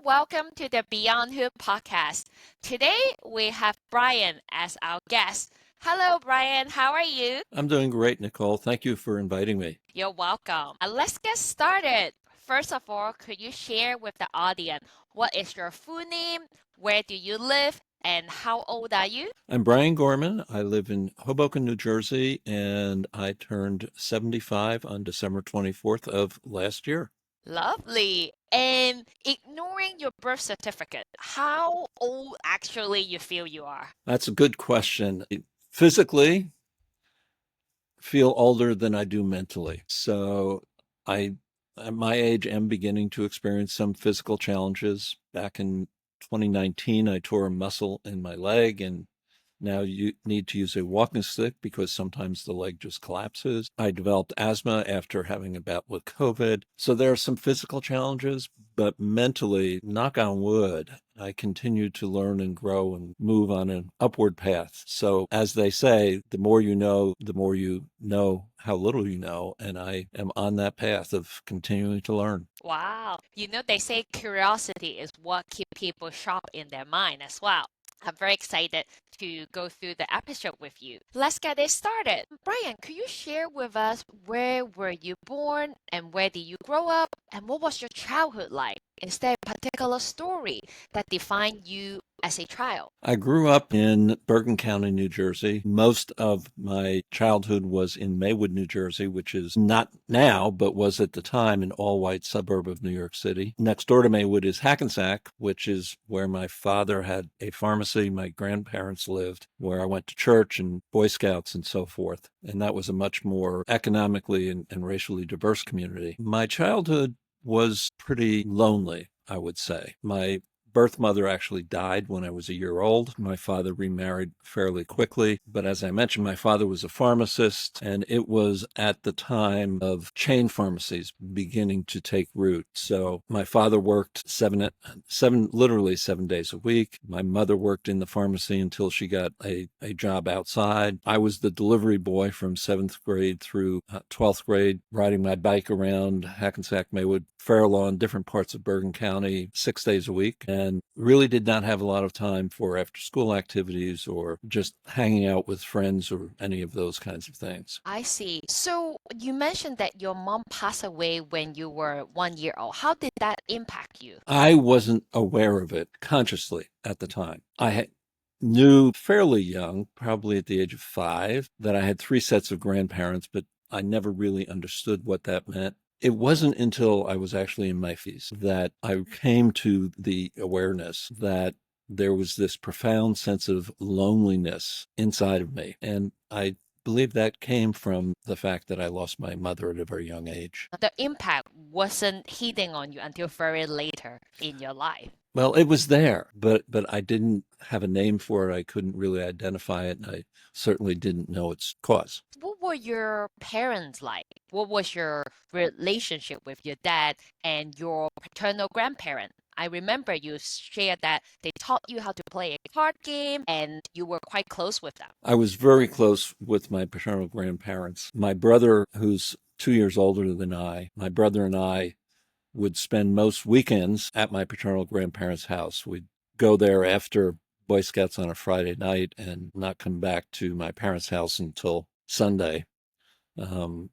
Welcome to the Beyond Hoop podcast. Today we have Brian as our guest. Hello, Brian. How are you? I'm doing great, Nicole. Thank you for inviting me. You're welcome. Let's get started. First of all, could you share with the audience what is your full name, where do you live, and how old are you? I'm Brian Gorman. I live in Hoboken, New Jersey, and I turned 75 on December 24th of last year. Lovely. And ignoring your birth certificate, how old actually you feel you are? That's a good question. Physically, feel older than I do mentally. So I, at my age, am beginning to experience some physical challenges. Back in 2019, I tore a muscle in my leg, and now you need to use a walking stick because sometimes the leg just collapses. I developed asthma after having a bout with COVID. So there are some physical challenges, but mentally, knock on wood, I continue to learn and grow and move on an upward path. So as they say, the more you know how little you know. And I am on that path of continuing to learn. Wow. They say curiosity is what keeps people sharp in their mind as well. I'm very excited to go through the episode with you. Let's get it started. Brian, could you share with us where were you born and where did you grow up and what was your childhood like? Is there a particular story that defined you as a child? I grew up in Bergen County, New Jersey. Most of my childhood was in Maywood, New Jersey, which is not now, but was at the time an all-white suburb of New York City. Next door to Maywood is Hackensack, which is where my father had a pharmacy. My grandparents lived, where I went to church and Boy Scouts and so forth. And that was a much more economically and racially diverse community. My childhood was pretty lonely, I would say. My birth mother actually died when I was a year old. My father remarried fairly quickly. But as I mentioned, my father was a pharmacist, and it was at the time of chain pharmacies beginning to take root. So my father worked literally 7 days a week. My mother worked in the pharmacy until she got a job outside. I was the delivery boy from 7th grade through 12th grade, riding my bike around Hackensack, Maywood, Fair Lawn, different parts of Bergen County, 6 days a week, and really did not have a lot of time for after school activities or just hanging out with friends or any of those kinds of things. I see. So you mentioned that your mom passed away when you were 1 year old. How did that impact you? I wasn't aware of it consciously at the time. Knew fairly young, probably at the age of 5, that I had 3 sets of grandparents, but I never really understood what that meant. It wasn't until I was actually in my 50s that I came to the awareness that there was this profound sense of loneliness inside of me. And I believe that came from the fact that I lost my mother at a very young age. The impact wasn't hitting on you until very later in your life. Well, it was there, but I didn't have a name for it. I couldn't really identify it, and I certainly didn't know its cause. What were your parents like? What was your relationship with your dad and your paternal grandparent? I remember you shared that they taught you how to play a card game and you were quite close with them. I was very close with my paternal grandparents. My brother, who's 2 years older than my brother and I would spend most weekends at my paternal grandparents' house. We'd go there after Boy Scouts on a Friday night and not come back to my parents' house until Sunday.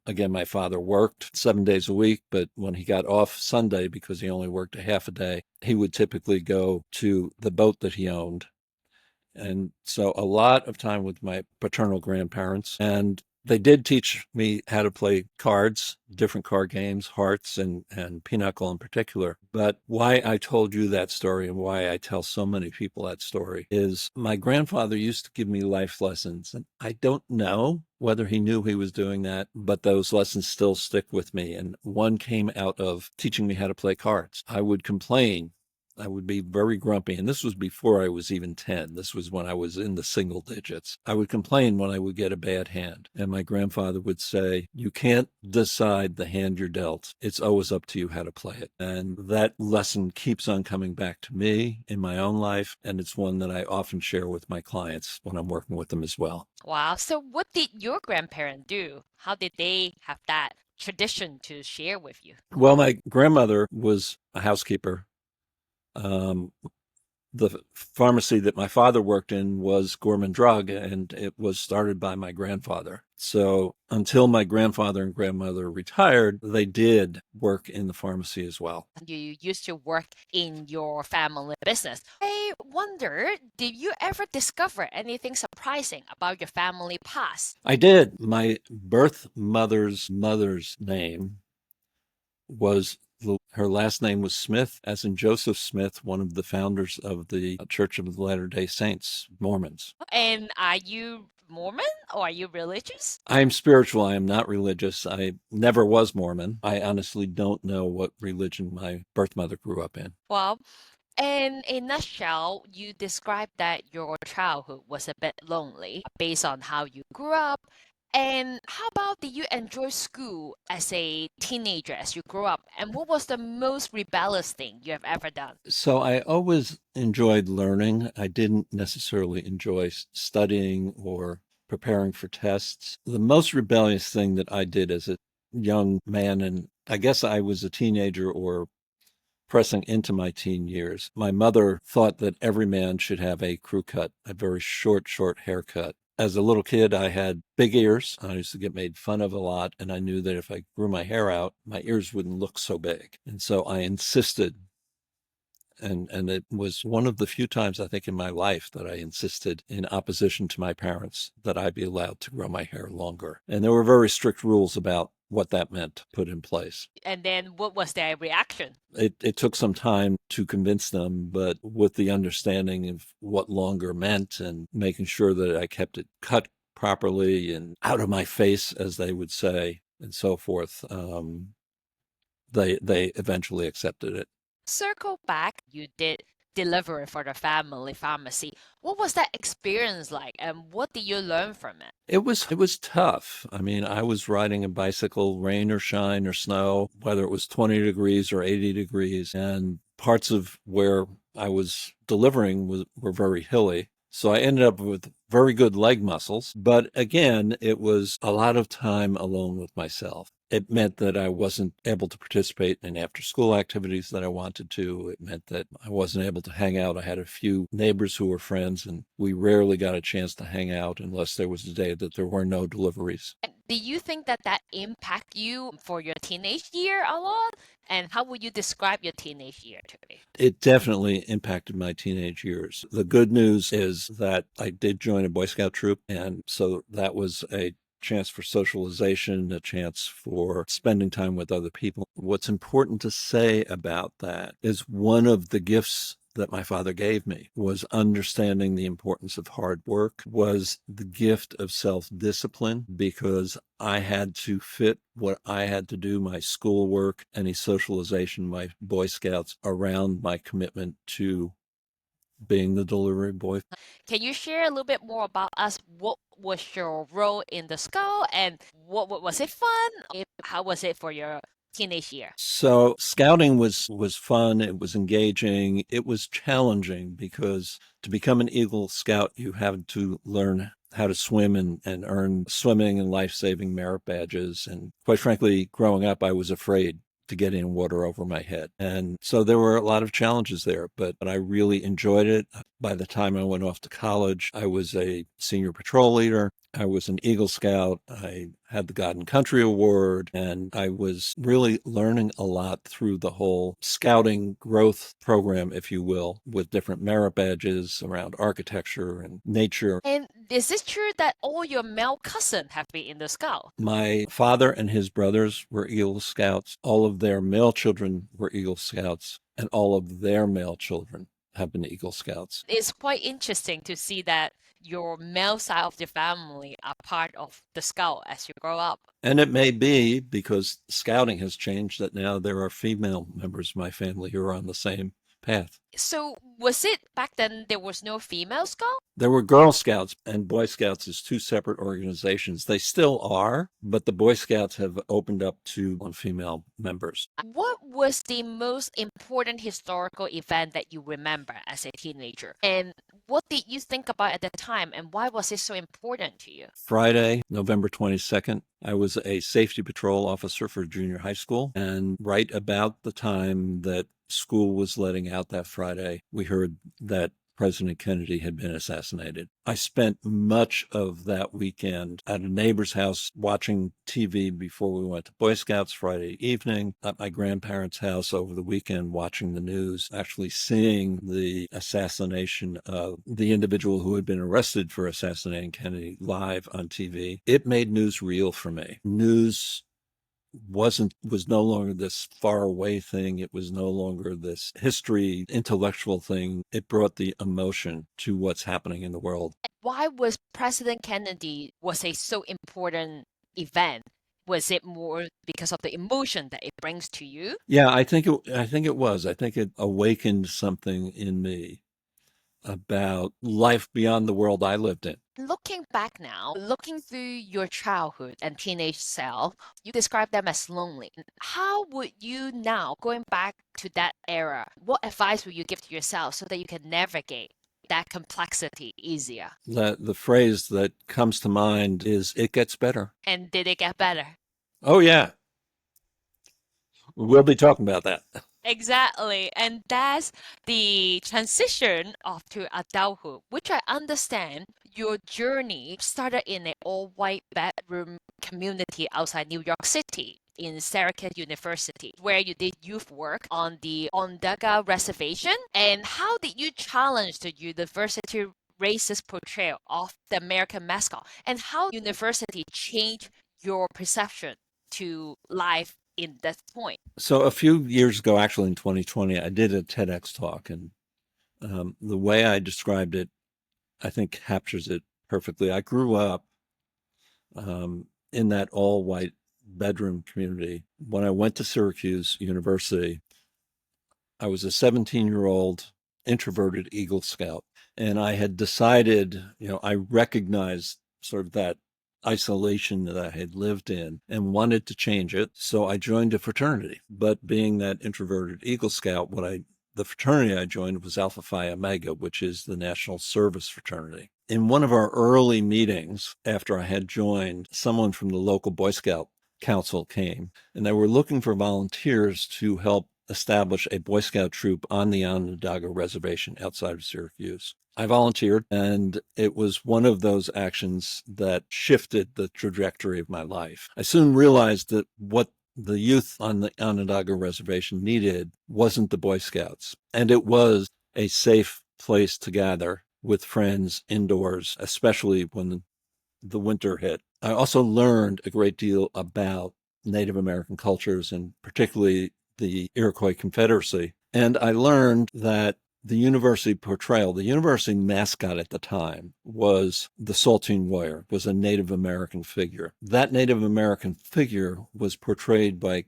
Again, my father worked 7 days a week, but when he got off Sunday, because he only worked a half a day, he would typically go to the boat that he owned. And so a lot of time with my paternal grandparents. And they did teach me how to play cards, different card games, hearts and pinochle in particular. But why I told you that story and why I tell so many people that story is my grandfather used to give me life lessons. And I don't know whether he knew he was doing that, but those lessons still stick with me. And one came out of teaching me how to play cards. I would complain. I would be very grumpy. And this was before I was even 10. This was when I was in the single digits. I would complain when I would get a bad hand. And my grandfather would say, you can't decide the hand you're dealt. It's always up to you how to play it. And that lesson keeps on coming back to me in my own life. And it's one that I often share with my clients when I'm working with them as well. Wow. So what did your grandparents do? How did they have that tradition to share with you? Well, my grandmother was a housekeeper. The pharmacy that my father worked in was Gorman Drug, and it was started by my grandfather. So until my grandfather and grandmother retired, they did work in the pharmacy as well. You used to work in your family business. I wonder, did you ever discover anything surprising about your family past? I did. My birth mother's name was her last name was Smith, as in Joseph Smith, one of the founders of the Church of the Latter-day Saints, Mormons. And are you Mormon or are you religious? I am spiritual. I am not religious. I never was Mormon. I honestly don't know what religion my birth mother grew up in. Well, in a nutshell, you described that your childhood was a bit lonely based on how you grew up. And how about did you enjoy school as a teenager as you grew up? And what was the most rebellious thing you have ever done? So I always enjoyed learning. I didn't necessarily enjoy studying or preparing for tests. The most rebellious thing that I did as a young man, and I guess I was a teenager or pressing into my teen years, my mother thought that every man should have a crew cut, a very short haircut. As a little kid, I had big ears. I used to get made fun of a lot, and I knew that if I grew my hair out, my ears wouldn't look so big. And so I insisted, and it was one of the few times I think in my life that I insisted in opposition to my parents that I be allowed to grow my hair longer. And there were very strict rules about what that meant put in place. And then what was their reaction? It took some time to convince them, but with the understanding of what longer meant and making sure that I kept it cut properly and out of my face, as they would say, and so forth, they eventually accepted it. Circle back, you did delivery for the family pharmacy. What was that experience like and what did you learn from it? It was tough. I mean, I was riding a bicycle, rain or shine or snow, whether it was 20 degrees or 80 degrees, and parts of where I was delivering were very hilly. So I ended up with very good leg muscles. But again, it was a lot of time alone with myself. It meant that I wasn't able to participate in after school activities that I wanted to. It meant that I wasn't able to hang out. I had a few neighbors who were friends, and we rarely got a chance to hang out unless there was a day that there were no deliveries. And do you think that that impact you for your teenage year a lot? And how would you describe your teenage year to me? It definitely impacted my teenage years. The good news is that I did join a Boy Scout troop, and so that was a chance for socialization, a chance for spending time with other people. What's important to say about that is one of the gifts that my father gave me was understanding the importance of hard work, was the gift of self-discipline, because I had to fit what I had to do, my schoolwork, any socialization, my Boy Scouts, around my commitment to being the delivery boy. Can you share a little bit more about us? What was your role in the Scout and what was it fun? How was it for your teenage year? So scouting was fun. It was engaging. It was challenging because to become an Eagle Scout, you had to learn how to swim and earn swimming and life-saving merit badges. And quite frankly, growing up, I was afraid to get in water over my head. And so there were a lot of challenges there, but I really enjoyed it. By the time I went off to college, I was a senior patrol leader. I was an Eagle Scout. I had the God and Country Award, and I was really learning a lot through the whole scouting growth program, if you will, with different merit badges around architecture and nature. And is it true that all your male cousins have been in the Scout? My father and his brothers were Eagle Scouts. All of their male children were Eagle Scouts, and all of their male children have been Eagle Scouts. It's quite interesting to see that your male side of the family are part of the Scout as you grow up. And it may be because scouting has changed that now there are female members of my family who are on the same path. So was it back then there was no female Scout? There were Girl Scouts and Boy Scouts as two separate organizations. They still are, but the Boy Scouts have opened up to female members. What was the most important historical event that you remember as a teenager? And what did you think about at the time, and why was it so important to you? Friday, November 22nd, I was a safety patrol officer for junior high school. And right about the time that school was letting out that Friday, we heard that President Kennedy had been assassinated. I spent much of that weekend at a neighbor's house watching TV before we went to Boy Scouts Friday evening, at my grandparents' house over the weekend watching the news, actually seeing the assassination of the individual who had been arrested for assassinating Kennedy live on TV. It made news real for me. News was no longer this far away thing. It was no longer this history intellectual thing. It brought the emotion to what's happening in the world. Why was President Kennedy was a so important event? Was it more because of the emotion that it brings to you? Yeah, I think it was. I think it awakened something in me about life beyond the world I lived in. Looking back now, looking through your childhood and teenage self, you describe them as lonely. How would you now, going back to that era, what advice would you give to yourself so that you can navigate that complexity easier? The phrase that comes to mind is, it gets better. And did it get better? Oh, yeah. We'll be talking about that. Exactly. And that's the transition of to adulthood, which I understand your journey started in an all-white bedroom community outside New York City in Syracuse University, where you did youth work on the Onondaga Reservation. And how did you challenge the university racist portrayal of the American mascot? And how university changed your perception to life in that point? So a few years ago, actually in 2020, I did a TEDx talk, and the way I described it, I think captures it perfectly. I grew up in that all-white bedroom community. When I went to Syracuse University, I was a 17-year-old introverted Eagle Scout, and I had decided, I recognized sort of that isolation that I had lived in and wanted to change it. So I joined a fraternity. But being that introverted Eagle Scout, the fraternity I joined was Alpha Phi Omega, which is the National Service Fraternity. In one of our early meetings after I had joined, someone from the local Boy Scout Council came, and they were looking for volunteers to help establish a Boy Scout troop on the Onondaga Reservation outside of Syracuse. I volunteered, and it was one of those actions that shifted the trajectory of my life. I soon realized that what the youth on the Onondaga Reservation needed wasn't the Boy Scouts, and it was a safe place to gather with friends indoors, especially when the winter hit. I also learned a great deal about Native American cultures, and particularly the Iroquois Confederacy. And I learned that the university portrayal, the university mascot at the time was the Saltine Warrior, was a Native American figure. That Native American figure was portrayed by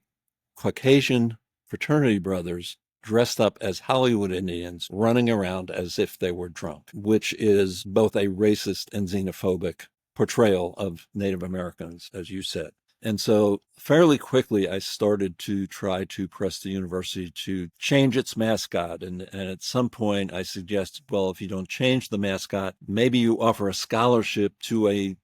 Caucasian fraternity brothers dressed up as Hollywood Indians, running around as if they were drunk, which is both a racist and xenophobic portrayal of Native Americans, as you said. And so fairly quickly, I started to try to press the university to change its mascot. And at some point, I suggested, well, if you don't change the mascot, maybe you offer a scholarship to a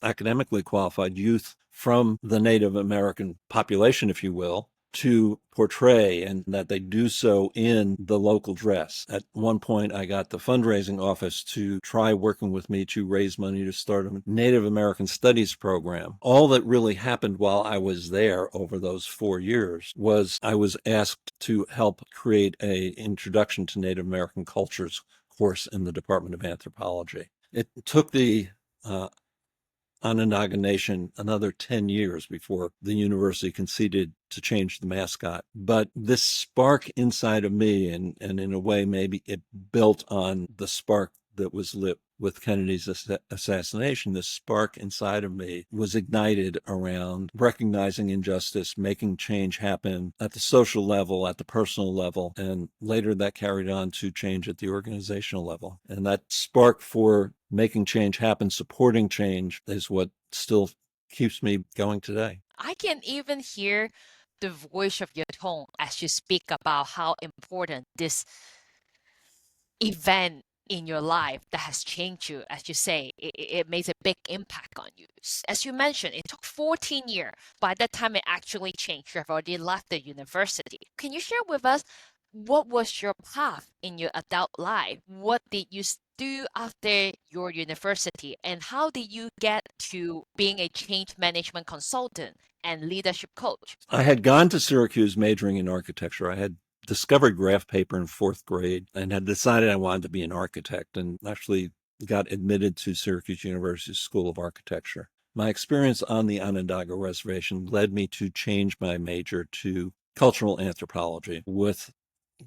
academically qualified youth from the Native American population, if you will, to portray, and that they do so in the local dress. At one point, I got the fundraising office to try working with me to raise money to start a Native American Studies program. All that really happened while I was there over those 4 years was I was asked to help create an Introduction to Native American Cultures course in the Department of Anthropology. It took the Onondaga Nation another 10 years before the university conceded to change the mascot. But this spark inside of me, and in a way, maybe it built on the spark that was lit with Kennedy's assassination, the spark inside of me was ignited around recognizing injustice, making change happen at the social level, at the personal level, and later that carried on to change at the organizational level. And that spark for making change happen, supporting change, is what still keeps me going today. I can even hear the voice of your tone as you speak about how important this event in your life that has changed you. As you say, it makes a big impact on you. As you mentioned, it took 14 years. By the time it actually changed, you have already left the university. Can you share with us what was your path in your adult life? What did you do after your university? And how did you get to being a change management consultant and leadership coach? I had gone to Syracuse majoring in architecture. I had discovered graph paper in fourth grade and had decided I wanted to be an architect, and actually got admitted to Syracuse University School of Architecture. My experience on the Onondaga Reservation led me to change my major to cultural anthropology, with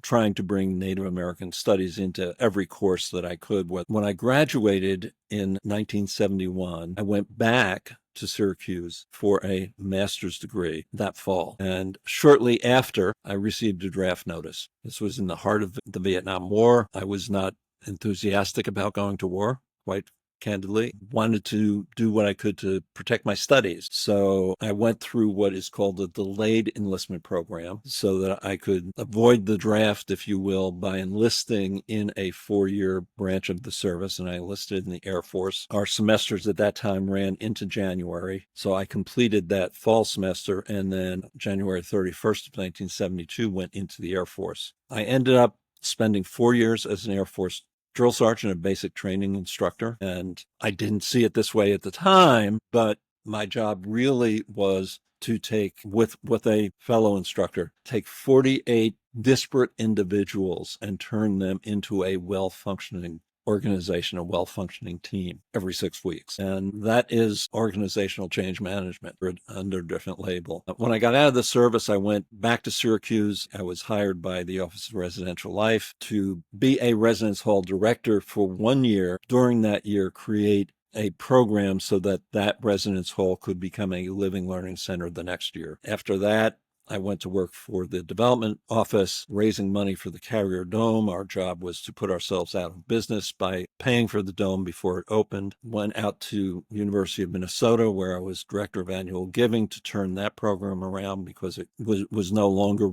trying to bring Native American studies into every course that I could. When I graduated in 1971, I went back to Syracuse for a master's degree that fall. And shortly after, I received a draft notice. This was in the heart of the Vietnam War. I was not enthusiastic about going to war, quite candidly. Wanted to do what I could to protect my studies. So I went through what is called a delayed enlistment program so that I could avoid the draft, if you will, by enlisting in a 4-year branch of the service. And I enlisted in the Air Force. Our semesters at that time ran into January. So I completed that fall semester, and then January 31st of 1972 went into the Air Force. I ended up spending 4 years as an Air Force drill sergeant, a basic training instructor. And I didn't see it this way at the time, but my job really was to take, with a fellow instructor, take 48 disparate individuals and turn them into a well-functioning organization, a well-functioning team every 6 weeks. And that is organizational change management under a different label. When I got out of the service, I went back to Syracuse. I was hired by the Office of Residential Life to be a residence hall director for 1 year. During that year, create a program so that that residence hall could become a living learning center the next year. After that, I went to work for the development office, raising money for the Carrier Dome. Our job was to put ourselves out of business by paying for the dome before it opened. Went out to University of Minnesota, where I was director of annual giving, to turn that program around because it was no longer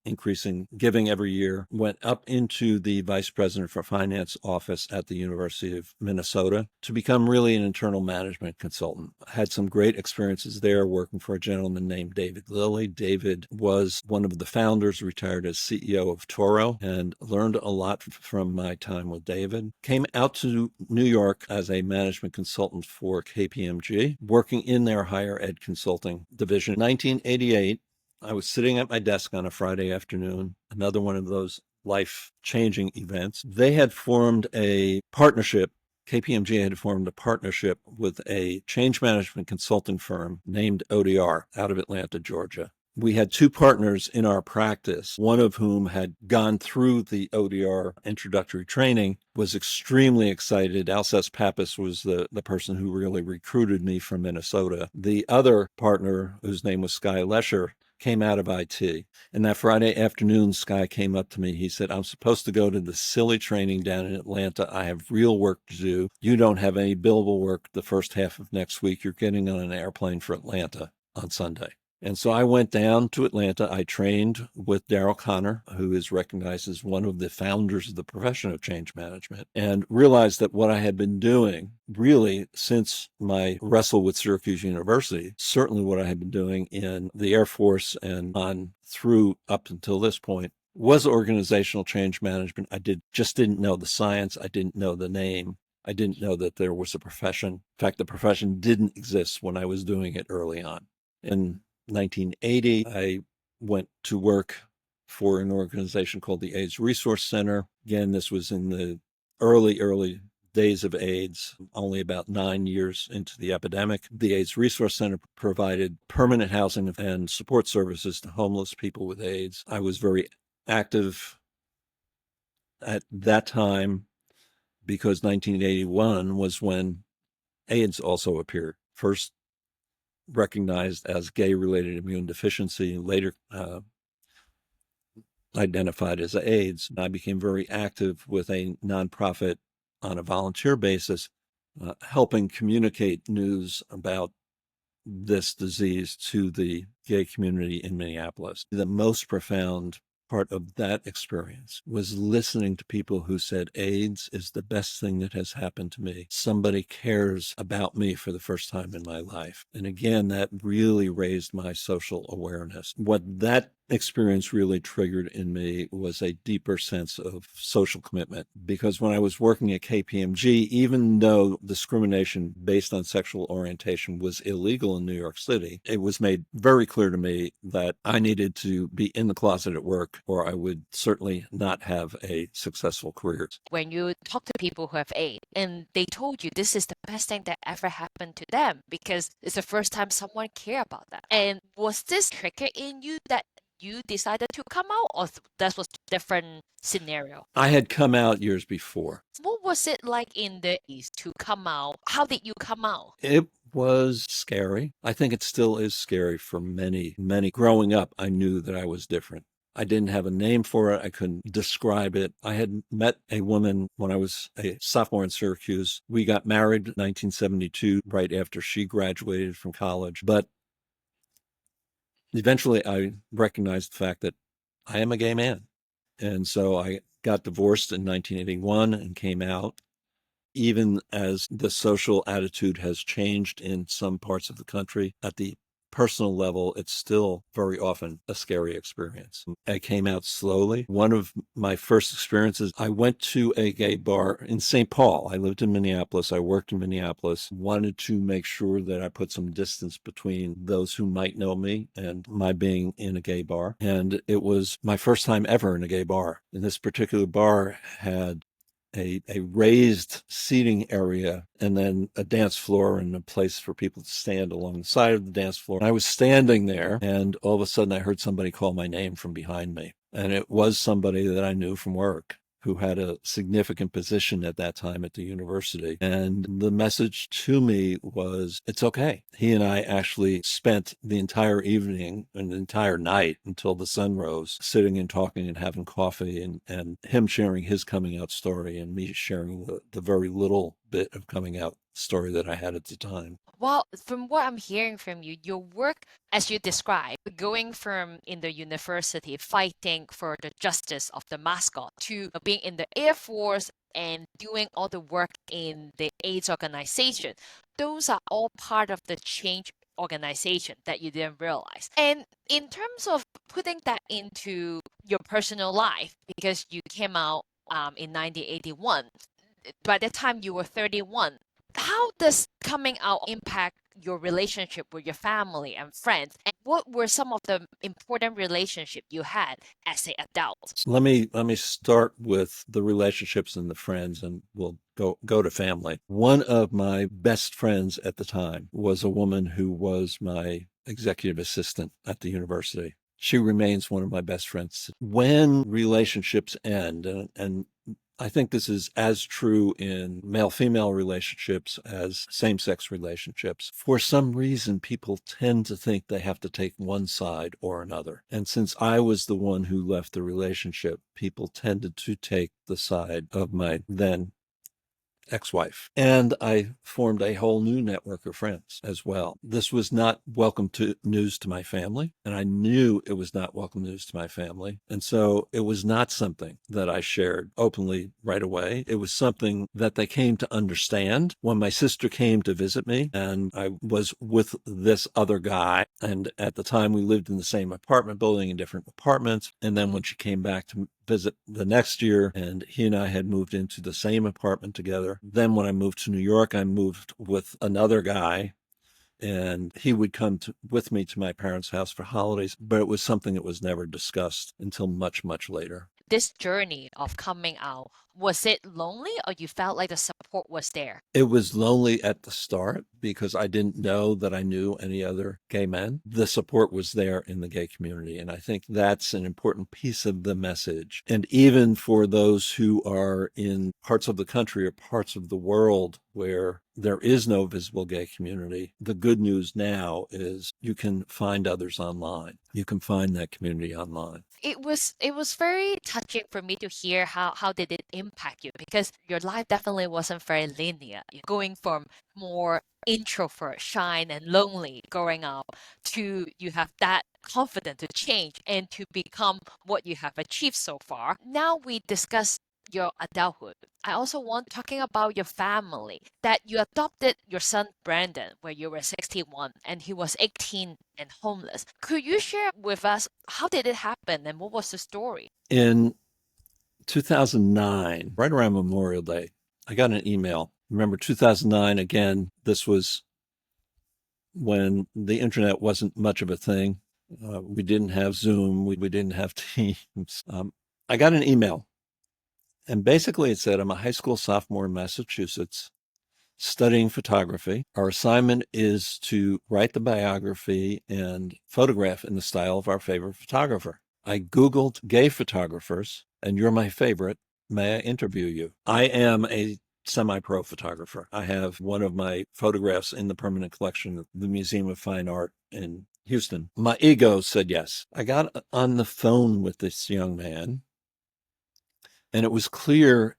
increasing giving every year. Went up into the vice president for finance office at the University of Minnesota to become really an internal management consultant. Had some great experiences there working for a gentleman named David Lilly. David was one of the founders, retired as CEO of Toro, and learned a lot from my time with David. Came out to New York as a management consultant for KPMG, working in their higher ed consulting division. In 1988, I was sitting at my desk on a Friday afternoon, another one of those life-changing events. They had formed a partnership. KPMG had formed a partnership with a change management consulting firm named ODR out of Atlanta, Georgia. We had 2 partners in our practice, one of whom had gone through the ODR introductory training, was extremely excited. Alcest Pappas was the person who really recruited me from Minnesota. The other partner, whose name was Sky Lesher, came out of IT. And that Friday afternoon, Sky came up to me. He said, "I'm supposed to go to the silly training down in Atlanta. I have real work to do. You don't have any billable work the first half of next week. You're getting on an airplane for Atlanta on Sunday." And so I went down to Atlanta. I trained with Daryl Connor, who is recognized as one of the founders of the profession of change management, and realized that what I had been doing really since my wrestle with Syracuse University, certainly what I had been doing in the Air Force and on through up until this point, was organizational change management. I just didn't know the science. I didn't know the name. I didn't know that there was a profession. In fact, the profession didn't exist when I was doing it early on. In 1980, I went to work for an organization called the AIDS Resource Center. Again, this was in the early days of AIDS, only about 9 years into the epidemic. The AIDS Resource Center provided permanent housing and support services to homeless people with AIDS. I was very active at that time because 1981 was when AIDS also appeared, first recognized as gay-related immune deficiency, later identified as AIDS. I became very active with a nonprofit on a volunteer basis, helping communicate news about this disease to the gay community in Minneapolis. The most profound part of that experience was listening to people who said, AIDS is the best thing that has happened to me. Somebody cares about me for the first time in my life. And again, that really raised my social awareness. What that experience really triggered in me was a deeper sense of social commitment, because when I was working at KPMG, even though discrimination based on sexual orientation was illegal in New York City, it was made very clear to me that I needed to be in the closet at work, or I would certainly not have a successful career. When you talk to people who have AIDS and they told you this is the best thing that ever happened to them because it's the first time someone cared about that. And was this trigger in you that you decided to come out, or that was a different scenario? I had come out years before. What was it like in the East to come out? How did you come out? It was scary. I think it still is scary for many, many. Growing up, I knew that I was different. I didn't have a name for it. I couldn't describe it. I had met a woman when I was a sophomore in Syracuse. We got married in 1972, right after she graduated from college. But eventually I recognized the fact that I am a gay man. And so I got divorced in 1981 and came out. Even as the social attitude has changed in some parts of the country, at the personal level, it's still very often a scary experience. I came out slowly. One of my first experiences, I went to a gay bar in St. Paul. I lived in Minneapolis. I worked in Minneapolis, wanted to make sure that I put some distance between those who might know me and my being in a gay bar. And it was my first time ever in a gay bar. And this particular bar had a raised seating area and then a dance floor and a place for people to stand along the side of the dance floor. And I was standing there, and all of a sudden I heard somebody call my name from behind me. And it was somebody that I knew from work, who had a significant position at that time at the university. And the message to me was, it's okay. He and I actually spent the entire evening and the entire night until the sun rose, sitting and talking and having coffee, and him sharing his coming out story and me sharing the very little bit of coming out story that I had at the time. Well, from what I'm hearing from you, your work, as you described, going from in the university fighting for the justice of the mascot to being in the Air Force and doing all the work in the AIDS organization, those are all part of the change organization that you didn't realize. And in terms of putting that into your personal life, because you came out in 1981, by the time you were 31, how does coming out impact your relationship with your family and friends? And what were some of the important relationships you had as an adult? Let me start with the relationships and the friends, and we'll go to family. One of my best friends at the time was a woman who was my executive assistant at the university. She remains one of my best friends. When relationships end, and I think this is as true in male-female relationships as same-sex relationships. For some reason, people tend to think they have to take one side or another. And since I was the one who left the relationship, people tended to take the side of my then ex-wife. And I formed a whole new network of friends as well. This was not welcome news to my family, and I knew it was not welcome news to my family. And so it was not something that I shared openly right away. It was something that they came to understand when my sister came to visit me, and I was with this other guy. And at the time, we lived in the same apartment building in different apartments. And then when she came back to visit the next year, and he and I had moved into the same apartment together. Then when I moved to New York, I moved with another guy, and he would come with me to my parents' house for holidays, but it was something that was never discussed until much, much later. this journey of coming out, was it lonely or you felt like the support was there? It was lonely at the start because I didn't know that I knew any other gay men. The support was there in the gay community. And I think that's an important piece of the message. And even for those who are in parts of the country or parts of the world where there is no visible gay community, the good news now is you can find others online. You can find that community online. It was very touching for me to hear how did it impact you, because your life definitely wasn't very linear. You're going from more introvert, shy and lonely growing up to you have that confidence to change and to become what you have achieved so far. Now we discuss your adulthood. I also want talking about your family, that you adopted your son Brandon when you were 61 and he was 18 and homeless. Could you share with us how did it happen and what was the story? In 2009, right around Memorial Day, I got an email. Remember 2009, again, this was when the internet wasn't much of a thing. We didn't have Zoom. We didn't have Teams. I got an email, and basically it said, I'm a high school sophomore in Massachusetts studying photography. Our assignment is to write the biography and photograph in the style of our favorite photographer. I Googled gay photographers, and you're my favorite. May I interview you? I am a semi-pro photographer. I have one of my photographs in the permanent collection of the Museum of Fine Art in Houston. My ego said yes. I got on the phone with this young man, and it was clear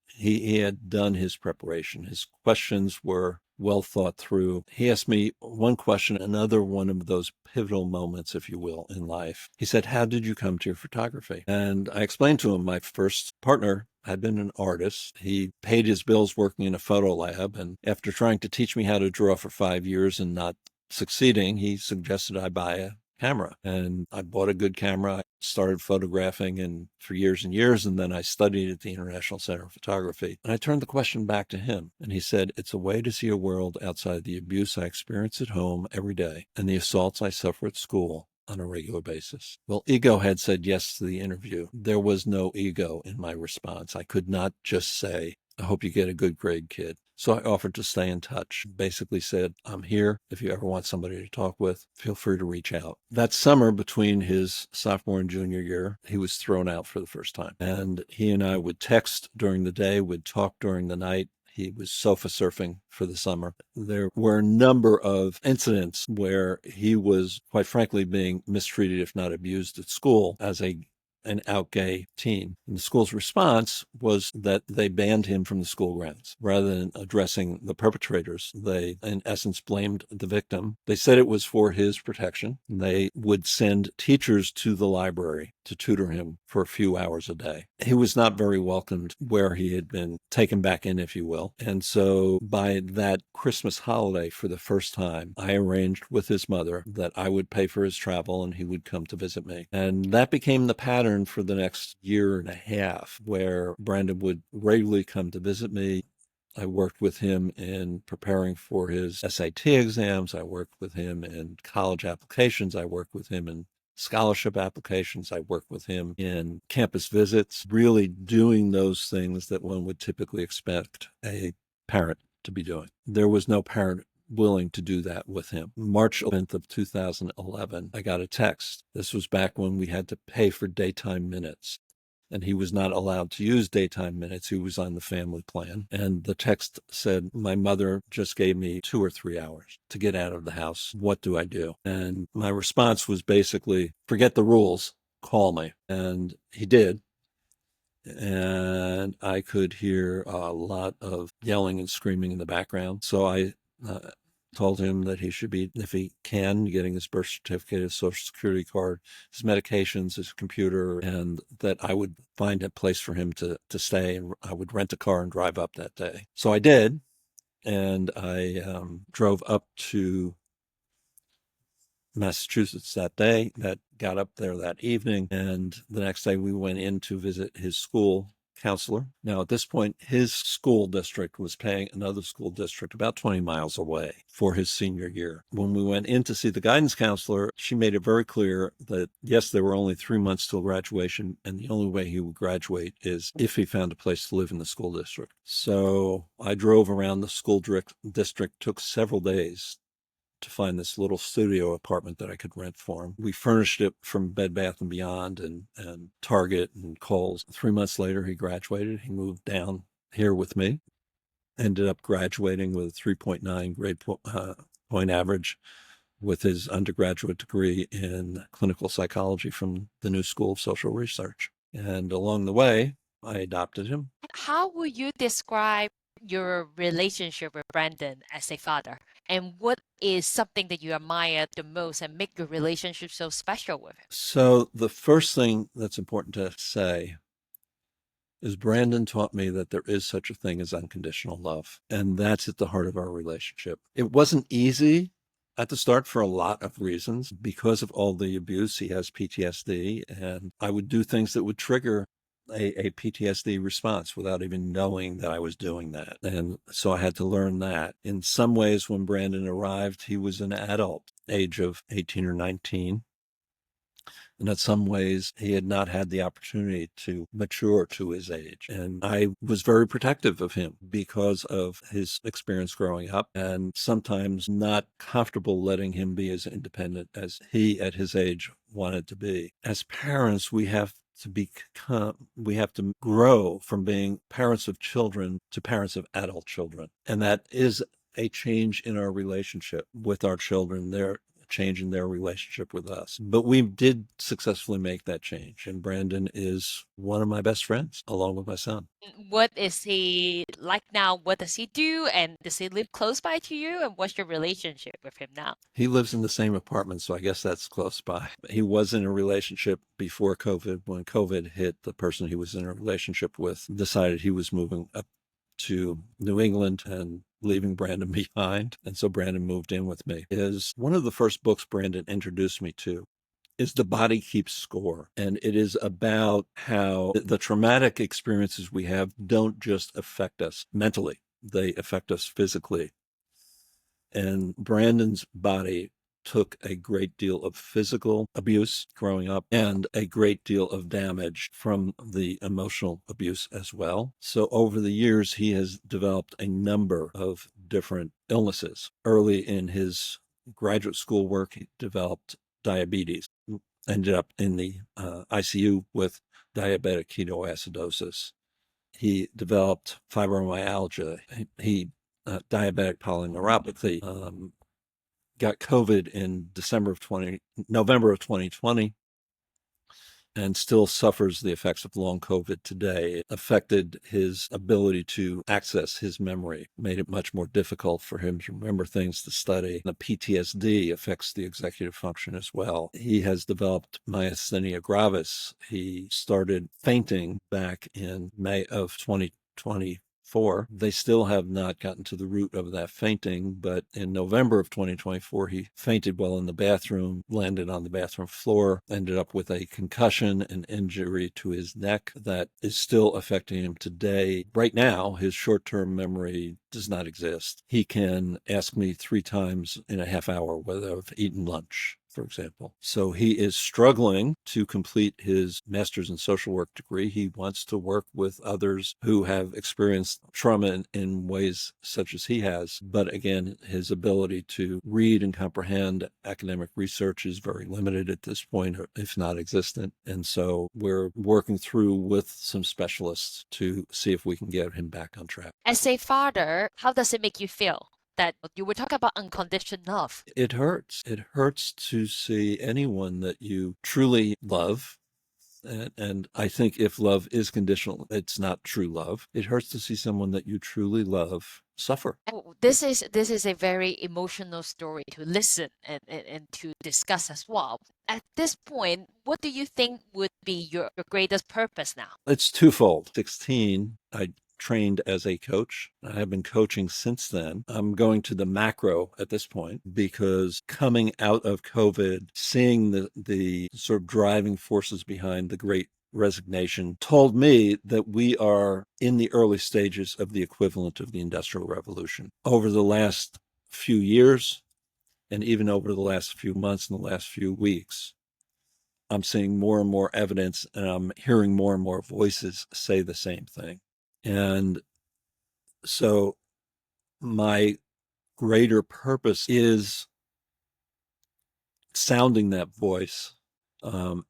he had done his preparation. His questions were well thought through. He asked me one question, another one of those pivotal moments, if you will, in life. He said, how did you come to your photography? And I explained to him my first partner had been an artist. He paid his bills working in a photo lab. And after trying to teach me how to draw for 5 years and not succeeding, he suggested I buy a camera. And I bought a good camera. I started photographing and for years and years. And then I studied at the International Center of Photography. And I turned the question back to him. And he said, it's a way to see a world outside the abuse I experience at home every day and the assaults I suffer at school on a regular basis. Well, ego had said yes to the interview. There was no ego in my response. I could not just say, I hope you get a good grade, kid. So I offered to stay in touch. Basically said, I'm here. If you ever want somebody to talk with, feel free to reach out. That summer between his sophomore and junior year, he was thrown out for the first time. And he and I would text during the day, would talk during the night. He was sofa surfing for the summer. There were a number of incidents where he was, quite frankly, being mistreated, if not abused at school as an out gay teen. And the school's response was that they banned him from the school grounds. Rather than addressing the perpetrators, they, in essence, blamed the victim. They said it was for his protection. They would send teachers to the library to tutor him for a few hours a day. He was not very welcomed where he had been taken back in, if you will. And so by that Christmas holiday, for the first time, I arranged with his mother that I would pay for his travel and he would come to visit me. And that became the pattern for the next year and a half, where Brandon would regularly come to visit me. I worked with him in preparing for his SAT exams. I worked with him in college applications. I worked with him in scholarship applications. I worked with him in campus visits, really doing those things that one would typically expect a parent to be doing. There was no parent willing to do that with him. March 11th of 2011, I got a text. This was back when we had to pay for daytime minutes, and he was not allowed to use daytime minutes. He was on the family plan. And the text said, my mother just gave me 2 or 3 hours to get out of the house. What do I do? And my response was basically, forget the rules, call me. And he did. And I could hear a lot of yelling and screaming in the background. So I told him that he should be, if he can, getting his birth certificate, his social security card, his medications, his computer, and that I would find a place for him to stay, and I would rent a car and drive up that day. So I did, and I drove up to Massachusetts that day, that got up there that evening, and the next day we went in to visit his school counselor. Now, at this point, his school district was paying another school district about 20 miles away for his senior year. When we went in to see the guidance counselor, she made it very clear that, yes, there were only 3 months till graduation, and the only way he would graduate is if he found a place to live in the school district. So I drove around the school district, took several days to find this little studio apartment that I could rent for him. We furnished it from Bed Bath & Beyond and Target and Kohl's. 3 months later, he graduated. He moved down here with me, ended up graduating with a 3.9 grade point average with his undergraduate degree in clinical psychology from the New School of Social Research. And along the way, I adopted him. How would you describe your relationship with Brandon as a father? And what is something that you admire the most and make your relationship so special with him? So the first thing that's important to say is Brandon taught me that there is such a thing as unconditional love. And that's at the heart of our relationship. It wasn't easy at the start for a lot of reasons. Because of all the abuse, he has PTSD, and I would do things that would trigger a PTSD response without even knowing that I was doing that. And so I had to learn that. In some ways, when Brandon arrived, he was an adult, age of 18 or 19. And in some ways, he had not had the opportunity to mature to his age. And I was very protective of him because of his experience growing up, and sometimes not comfortable letting him be as independent as he at his age wanted to be. As parents, we have to grow from being parents of children to parents of adult children. And that is a change in our relationship with our children. They're change in their relationship with us. But we did successfully make that change. And Brandon is one of my best friends, along with my son. What is he like now? What does he do? And does he live close by to you? And what's your relationship with him now? He lives in the same apartment, so I guess that's close by. He was in a relationship before COVID. When COVID hit, the person he was in a relationship with decided he was moving up to New England and leaving Brandon behind. And so Brandon moved in with me. Is one of the first books Brandon introduced me to is The Body Keeps Score. And it is about how the traumatic experiences we have don't just affect us mentally, they affect us physically. And Brandon's body took a great deal of physical abuse growing up and a great deal of damage from the emotional abuse as well. So over the years, he has developed a number of different illnesses. Early in his graduate school work, he developed diabetes, ended up in the ICU with diabetic ketoacidosis. He developed fibromyalgia. He diabetic polyneuropathy, got COVID in November of 2020, and still suffers the effects of long COVID today. It affected his ability to access his memory, made it much more difficult for him to remember things to study. The PTSD affects the executive function as well. He has developed myasthenia gravis. He started fainting back in May of 2024. They still have not gotten to the root of that fainting, but in November of 2024, he fainted while in the bathroom, landed on the bathroom floor, ended up with a concussion and injury to his neck that is still affecting him today. Right now, his short-term memory does not exist. He can ask me 3 times in a half hour whether I've eaten lunch, for example. So he is struggling to complete his master's in social work degree. He wants to work with others who have experienced trauma in ways such as he has. But again, his ability to read and comprehend academic research is very limited at this point, if not existent. And so we're working through with some specialists to see if we can get him back on track. As a father, how does it make you feel that you were talking about unconditional love? It hurts. It hurts to see anyone that you truly love. And I think if love is conditional, it's not true love. It hurts to see someone that you truly love suffer. Oh, this is a very emotional story to listen and to discuss as well. At this point, what do you think would be your greatest purpose now? It's twofold. 16, I trained as a coach. I have been coaching since then. I'm going to the macro at this point because coming out of COVID, seeing the sort of driving forces behind the great resignation told me that we are in the early stages of the equivalent of the Industrial Revolution. Over the last few years, and even over the last few months and the last few weeks, I'm seeing more and more evidence, and I'm hearing more and more voices say the same thing. And so my greater purpose is sounding that voice,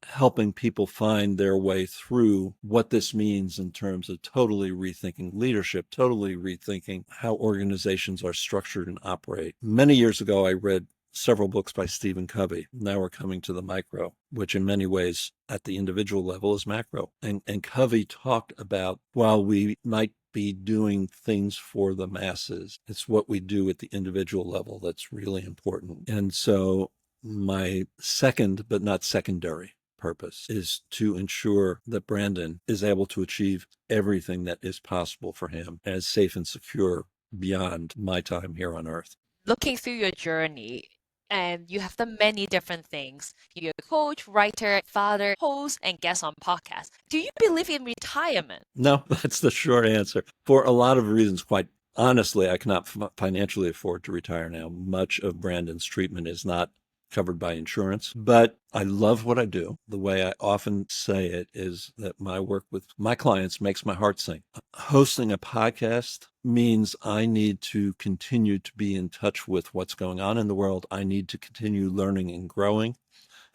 helping people find their way through what this means in terms of totally rethinking leadership, totally rethinking how organizations are structured and operate. Many years ago, I read several books by Stephen Covey. Now we're coming to the micro, which in many ways at the individual level is macro. And Covey talked about, while we might be doing things for the masses, it's what we do at the individual level that's really important. And so my second, but not secondary, purpose is to ensure that Brandon is able to achieve everything that is possible for him as safe and secure beyond my time here on Earth. Looking through your journey, and you have done many different things. You're a coach, writer, father, host, and guest on podcasts. Do you believe in retirement? No, that's the short answer. For a lot of reasons, quite honestly, I cannot financially afford to retire now. Much of Brandon's treatment is not covered by insurance, but I love what I do. The way I often say it is that my work with my clients makes my heart sing. Hosting a podcast means I need to continue to be in touch with what's going on in the world. I need to continue learning and growing.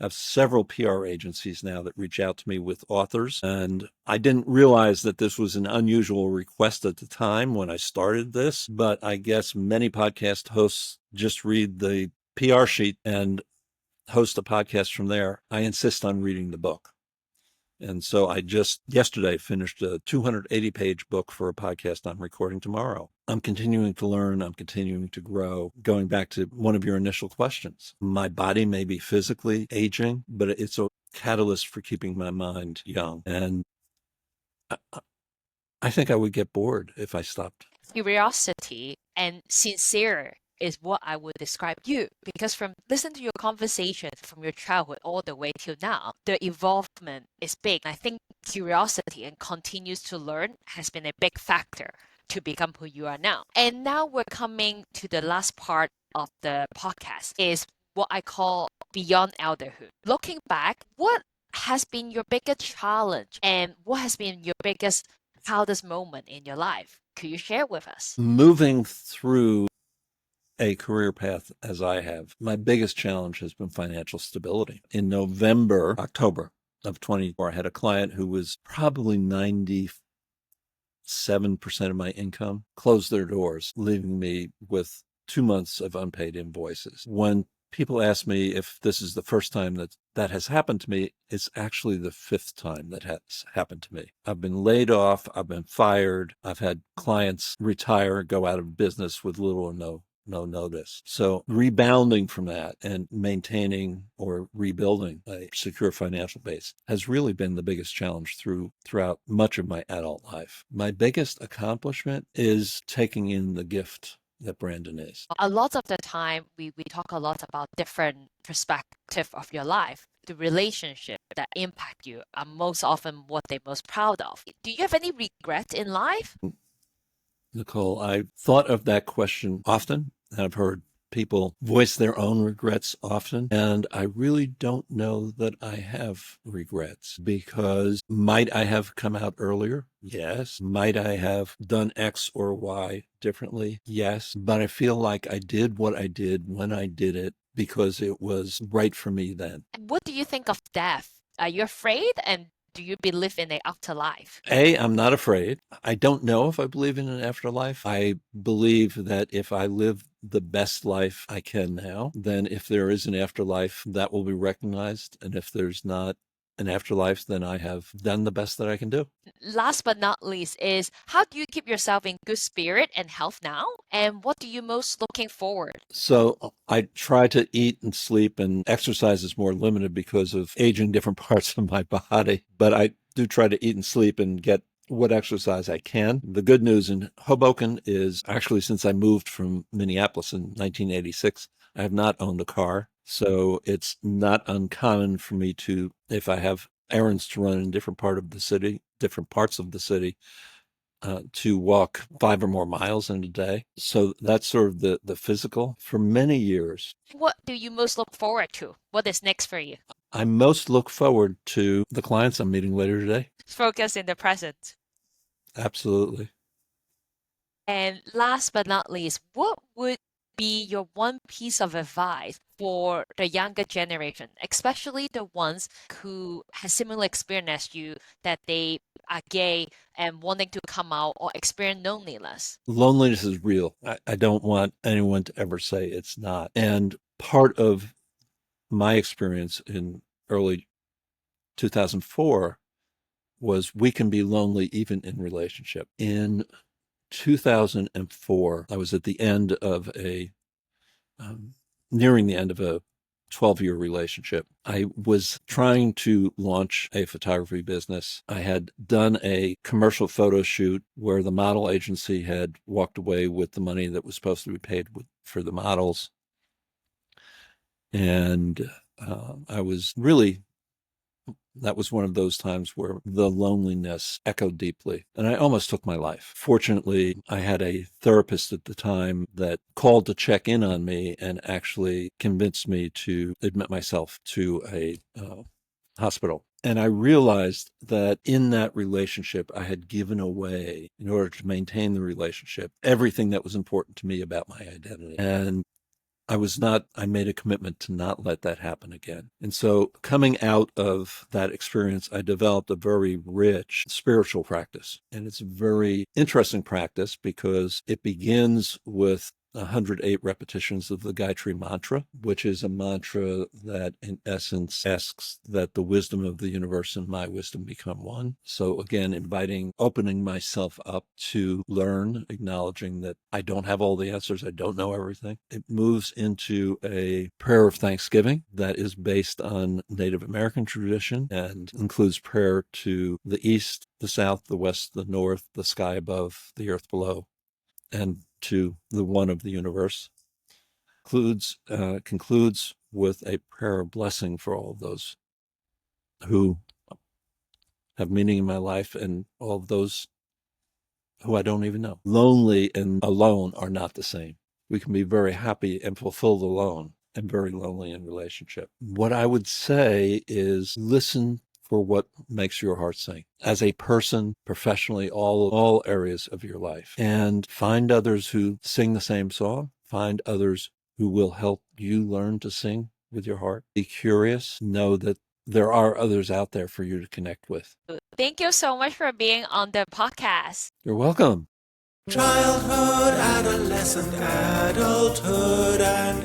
I have several PR agencies now that reach out to me with authors, and I didn't realize that this was an unusual request at the time when I started this, but I guess many podcast hosts just read the PR sheet and host a podcast from there. I insist on reading the book. And so I just yesterday finished a 280-page book for a podcast I'm recording tomorrow. I'm continuing to learn. I'm continuing to grow. Going back to one of your initial questions, my body may be physically aging, but it's a catalyst for keeping my mind young. And I think I would get bored if I stopped. Curiosity and sincere is what I would describe you, because from listening to your conversations from your childhood all the way till now, the involvement is big. I think curiosity and continues to learn has been a big factor to become who you are now. And now we're coming to the last part of the podcast, is what I call beyond elderhood. Looking back, what has been your biggest challenge and what has been your biggest proudest moment in your life? Could you share with us? Moving through a career path as I have, my biggest challenge has been financial stability. In October of 24, I had a client who was probably 97% of my income, closed their doors, leaving me with 2 months of unpaid invoices. When people ask me if this is the first time that has happened to me, it's actually the 5th time that has happened to me. I've been laid off, I've been fired, I've had clients retire, go out of business with little or no notice. So rebounding from that and maintaining or rebuilding a secure financial base has really been the biggest challenge throughout much of my adult life. My biggest accomplishment is taking in the gift that Brandon is. A lot of the time, we talk a lot about different perspective of your life. The relationship that impact you are most often what they're most proud of. Do you have any regret in life? Nicole, I've thought of that question often. I've heard people voice their own regrets often, and I really don't know that I have regrets, because might I have come out earlier? Yes. Might I have done X or Y differently? Yes. But I feel like I did what I did when I did it because it was right for me then. What do you think of death? Are you afraid, and do you believe in an afterlife? I'm not afraid. I don't know if I believe in an afterlife. I believe that if I live the best life I can now, then if there is an afterlife, that will be recognized. And if there's not an afterlife, then I have done the best that I can do. Last but not least is, how do you keep yourself in good spirit and health now? And what do you most looking forward? So I try to eat and sleep, and exercise is more limited because of aging different parts of my body. But I do try to eat and sleep and get what exercise I can. The good news in Hoboken is, actually, since I moved from Minneapolis in 1986, I have not owned a car. So it's not uncommon for me to, if I have errands to run in different parts of the city, to walk 5 or more miles in a day. So that's sort of the physical. For many years, What do you most look forward to? What is next for you? I most look forward to the clients I'm meeting later today. Focus in the present. Absolutely. And last but not least, what would be your one piece of advice for the younger generation, especially the ones who have similar experience as you, that they are gay and wanting to come out or experience loneliness? Loneliness is real. I don't want anyone to ever say it's not. And part of my experience in early 2004 was we can be lonely even in relationship. In 2004, I was at the end of nearing the end of a 12-year relationship. I was trying to launch a photography business. I had done a commercial photo shoot where the model agency had walked away with the money that was supposed to be paid for the models. And I was really, that was one of those times where the loneliness echoed deeply, and I almost took my life. Fortunately, I had a therapist at the time that called to check in on me and actually convinced me to admit myself to a hospital. And I realized that in that relationship, I had given away, in order to maintain the relationship, everything that was important to me about my identity. And I made a commitment to not let that happen again. And so coming out of that experience, I developed a very rich spiritual practice. And it's a very interesting practice because it begins with 108 repetitions of the Gayatri mantra, which is a mantra that in essence asks that the wisdom of the universe and my wisdom become one. So again, opening myself up to learn, acknowledging that I don't have all the answers. I don't know everything. It moves into a prayer of thanksgiving that is based on Native American tradition and includes prayer to the east, the south, the west, the north, the sky above, the earth below, and to the one of the universe. Concludes with a prayer of blessing for all of those who have meaning in my life and all of those who I don't even know. Lonely and alone are not the same. We can be very happy and fulfilled alone and very lonely in relationship. What I would say is listen for what makes your heart sing as a person, professionally, all areas of your life, and find others who sing the same song. Find others who will help you learn to sing with your heart. Be curious. Know that there are others out there for you to connect with. Thank you so much for being on the podcast. You're welcome. Childhood, adolescent, adulthood, and